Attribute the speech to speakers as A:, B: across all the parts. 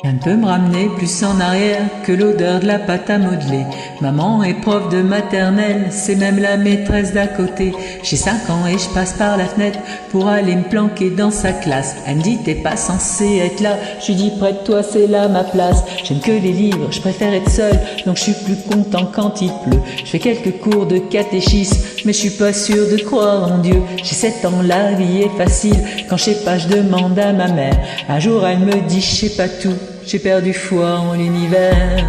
A: Rien ne peut me ramener plus en arrière que l'odeur de la pâte à modeler. Maman est prof de maternelle, c'est même la maîtresse d'à côté. J'ai 5 ans et je passe par la fenêtre pour aller me planquer dans sa classe. Elle me dit t'es pas censé être là, je lui dis prête-toi c'est là ma place. J'aime que les livres, je préfère être seul, donc je suis plus content quand il pleut. Je fais quelques cours de catéchisme, mais je suis pas sûr de croire en Dieu. J'ai 7 ans, la vie est facile, quand je sais pas je demande à ma mère. Un jour elle me dit je sais pas tout, j'ai perdu foi en l'univers.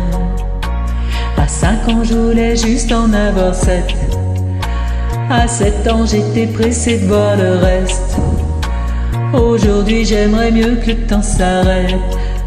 A: À 5 ans, je voulais juste en avoir 7. À 7 ans, j'étais pressé de voir le reste. Aujourd'hui, j'aimerais mieux que le temps s'arrête.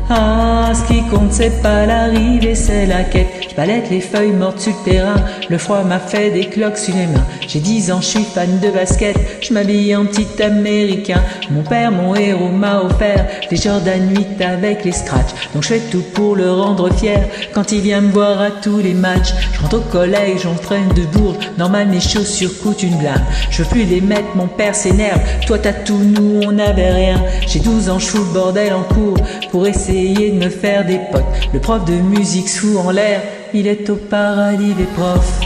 A: Ah, ce qui compte, c'est pas l'arrivée, c'est la quête. Je balèque les feuilles mortes sur le terrain, le froid m'a fait des cloques sur les mains. J'ai 10 ans, je suis fan de basket, je m'habille en petit américain. Mon père, mon héros, m'a offert des Jordan 8 avec les scratchs. Donc je fais tout pour le rendre fier quand il vient me voir à tous les matchs. Je rentre au collège, j'entraîne de Bourges, normal mes chaussures coûtent une blinde. Je veux plus les mettre, mon père s'énerve, toi t'as tout, nous on n'avait rien. J'ai 12 ans, je fous le bordel en cours pour essayer de me faire des potes. Le prof de musique se fout en l'air, il est au paradis des profs.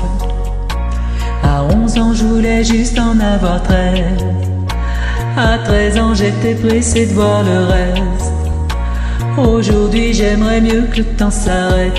A: À 11 ans, je voulais juste en avoir 13. À 13 ans, j'étais pressé de voir le reste. Aujourd'hui, j'aimerais mieux que le temps s'arrête.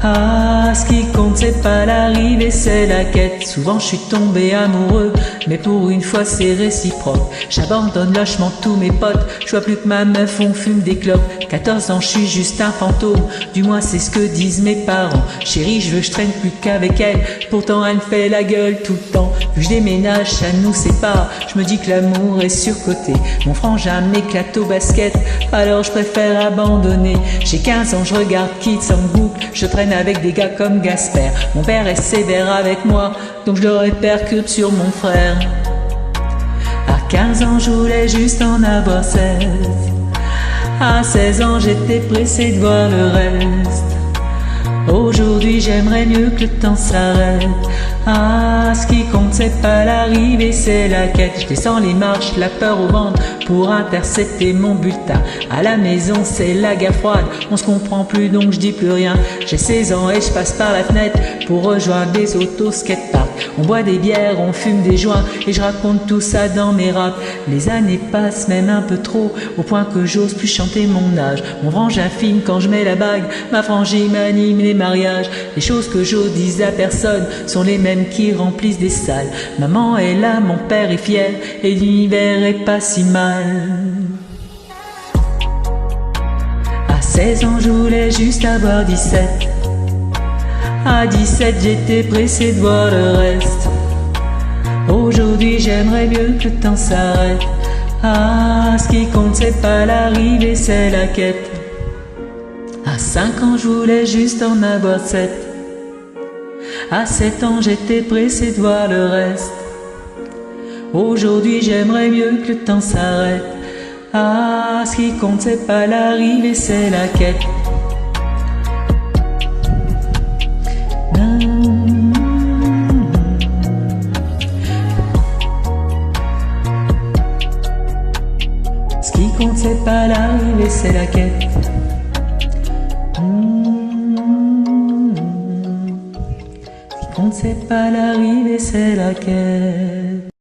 A: Ah, ce qui compte, c'est pas l'arrivée, c'est la quête. Souvent, je suis tombé amoureux, mais pour une fois, c'est réciproque. J'abandonne lâchement tous mes potes, je vois plus que ma meuf, on fume des clopes. 14 ans, je suis juste un fantôme, du moins c'est ce que disent mes parents. Chérie, je veux que je traîne plus qu'avec elle, pourtant elle me fait la gueule tout le temps. Vu que je déménage, ça nous sépare, je me dis que l'amour est surcoté. Mon frangin m'éclate au basket, alors je préfère abandonner. J'ai 15 ans, je regarde Kids en boucle, je traîne avec des gars comme Gasper. Mon père est sévère avec moi, donc je le répercute sur mon frère. À 15 ans, je voulais juste en avoir 16. À 16 ans, j'étais pressé de voir le reste. Aujourd'hui, j'aimerais mieux que le temps s'arrête. Ah, ce qui compte, c'est pas l'arrivée, c'est la quête. Je descends les marches, la peur au ventre, pour intercepter mon bulletin. À la maison, c'est la guerre froide, on se comprend plus donc je dis plus rien. J'ai 16 ans et je passe par la fenêtre pour rejoindre des auto-skateparks. On boit des bières, on fume des joints et je raconte tout ça dans mes raps. Les années passent même un peu trop, au point que j'ose plus chanter mon âge. Mon frangin filme quand je mets la bague, ma frangine m'anime les mariages. Les choses que j'ose dis à personne sont les mêmes qui remplissent des salles. Maman est là, mon père est fier et l'univers est pas si mal. À 16 ans, je voulais juste avoir 17. À 17, j'étais pressé de voir le reste. Aujourd'hui, j'aimerais mieux que le temps s'arrête. Ah, ce qui compte, c'est pas l'arrivée, c'est la quête. À 5 ans, je voulais juste en avoir 7. À 7 ans, j'étais pressé de voir le reste. Aujourd'hui, j'aimerais mieux que le temps s'arrête. Ah, ce qui compte, c'est pas l'arrivée, c'est la quête. Ce qui compte, c'est pas l'arrivée, c'est la quête. Ce qui compte, c'est pas l'arrivée, c'est la quête.